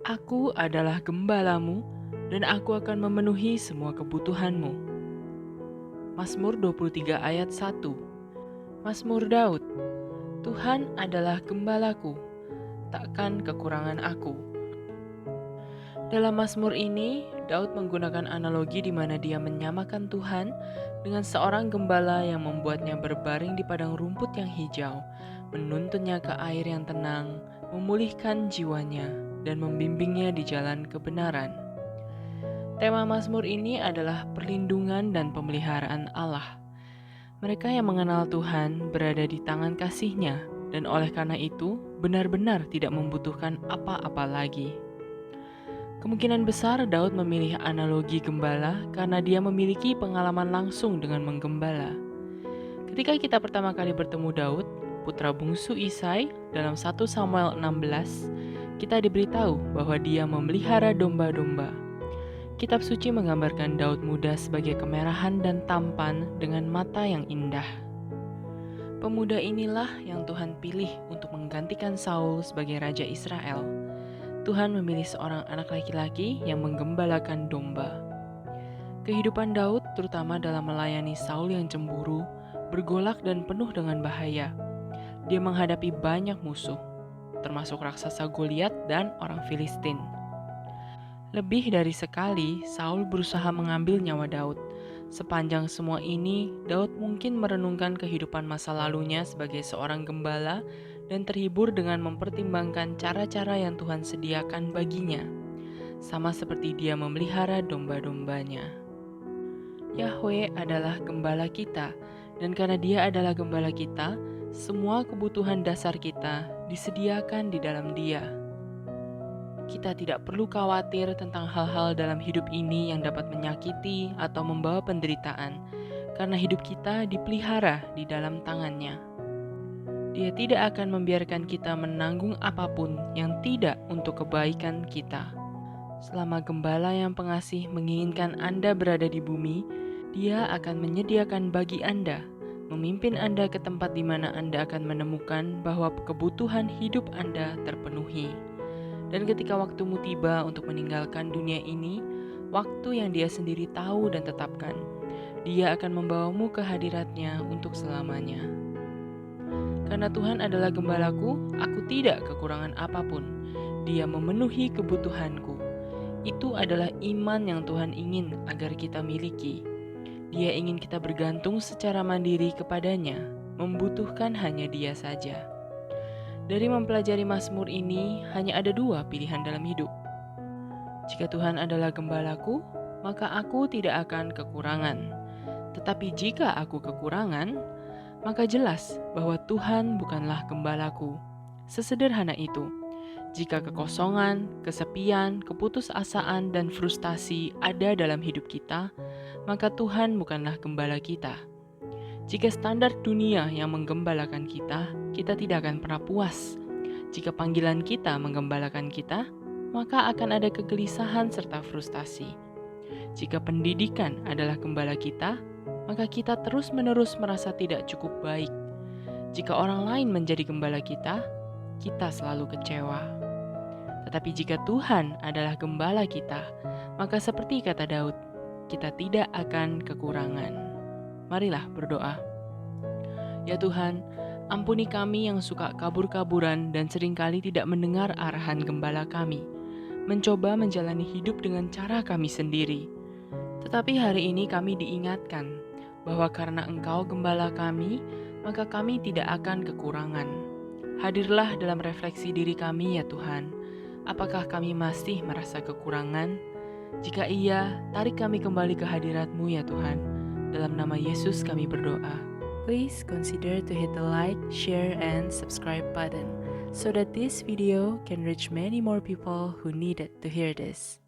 Aku adalah gembalamu, dan aku akan memenuhi semua kebutuhanmu. Mazmur 23 ayat 1. Mazmur Daud. Tuhan adalah gembalaku, takkan kekurangan aku. Dalam Mazmur ini, Daud menggunakan analogi di mana dia menyamakan Tuhan dengan seorang gembala yang membuatnya berbaring di padang rumput yang hijau, menuntunnya ke air yang tenang, memulihkan jiwanya, dan membimbingnya di jalan kebenaran. Tema Mazmur ini adalah perlindungan dan pemeliharaan Allah. Mereka yang mengenal Tuhan berada di tangan kasih-Nya, dan oleh karena itu benar-benar tidak membutuhkan apa-apa lagi. Kemungkinan besar Daud memilih analogi gembala karena dia memiliki pengalaman langsung dengan menggembala. Ketika kita pertama kali bertemu Daud, putra bungsu Isai, dalam 1 Samuel 16, kita diberitahu bahwa dia memelihara domba-domba. Kitab suci menggambarkan Daud muda sebagai kemerahan dan tampan dengan mata yang indah. Pemuda inilah yang Tuhan pilih untuk menggantikan Saul sebagai raja Israel. Tuhan memilih seorang anak laki-laki yang menggembalakan domba. Kehidupan Daud, terutama dalam melayani Saul yang cemburu, bergolak dan penuh dengan bahaya. Dia menghadapi banyak musuh, termasuk raksasa Goliat dan orang Filistin. Lebih dari sekali, Saul berusaha mengambil nyawa Daud. Sepanjang semua ini, Daud mungkin merenungkan kehidupan masa lalunya sebagai seorang gembala dan terhibur dengan mempertimbangkan cara-cara yang Tuhan sediakan baginya, sama seperti dia memelihara domba-dombanya. Yahweh adalah gembala kita, dan karena Dia adalah gembala kita, semua kebutuhan dasar kita disediakan di dalam Dia. Kita tidak perlu khawatir tentang hal-hal dalam hidup ini yang dapat menyakiti atau membawa penderitaan, karena hidup kita dipelihara di dalam tangan-Nya. Dia tidak akan membiarkan kita menanggung apapun yang tidak untuk kebaikan kita. Selama gembala yang pengasih menginginkan Anda berada di bumi, Dia akan menyediakan bagi Anda, memimpin Anda ke tempat di mana Anda akan menemukan bahwa kebutuhan hidup Anda terpenuhi. Dan ketika waktumu tiba untuk meninggalkan dunia ini, waktu yang Dia sendiri tahu dan tetapkan, Dia akan membawamu ke hadirat-Nya untuk selamanya. Karena Tuhan adalah gembalaku, aku tidak kekurangan apapun. Dia memenuhi kebutuhanku. Itu adalah iman yang Tuhan ingin agar kita miliki. Dia ingin kita bergantung secara mandiri kepadanya, membutuhkan hanya Dia saja. Dari mempelajari Mazmur ini, hanya ada dua pilihan dalam hidup. Jika Tuhan adalah gembalaku, maka aku tidak akan kekurangan. Tetapi jika aku kekurangan, maka jelas bahwa Tuhan bukanlah gembalaku. Sesederhana itu. Jika kekosongan, kesepian, keputusasaan, dan frustasi ada dalam hidup kita, maka Tuhan bukanlah gembala kita. Jika standar dunia yang menggembalakan kita, kita tidak akan pernah puas. Jika panggilan kita menggembalakan kita, maka akan ada kegelisahan serta frustasi. Jika pendidikan adalah gembala kita, maka kita terus-menerus merasa tidak cukup baik. Jika orang lain menjadi gembala kita selalu kecewa. Tetapi jika Tuhan adalah gembala kita, maka seperti kata Daud, kita tidak akan kekurangan. Marilah berdoa. Ya Tuhan, ampuni kami yang suka kabur-kaburan dan seringkali tidak mendengar arahan gembala kami, mencoba menjalani hidup dengan cara kami sendiri. Tetapi hari ini kami diingatkan bahwa karena Engkau gembala kami, maka kami tidak akan kekurangan. Hadirlah dalam refleksi diri kami ya Tuhan. Apakah kami masih merasa kekurangan? Jika iya, tarik kami kembali ke hadirat-Mu ya Tuhan. Dalam nama Yesus kami berdoa. Please consider to hit the like, share, and subscribe button so that this video can reach many more people who needed to hear this.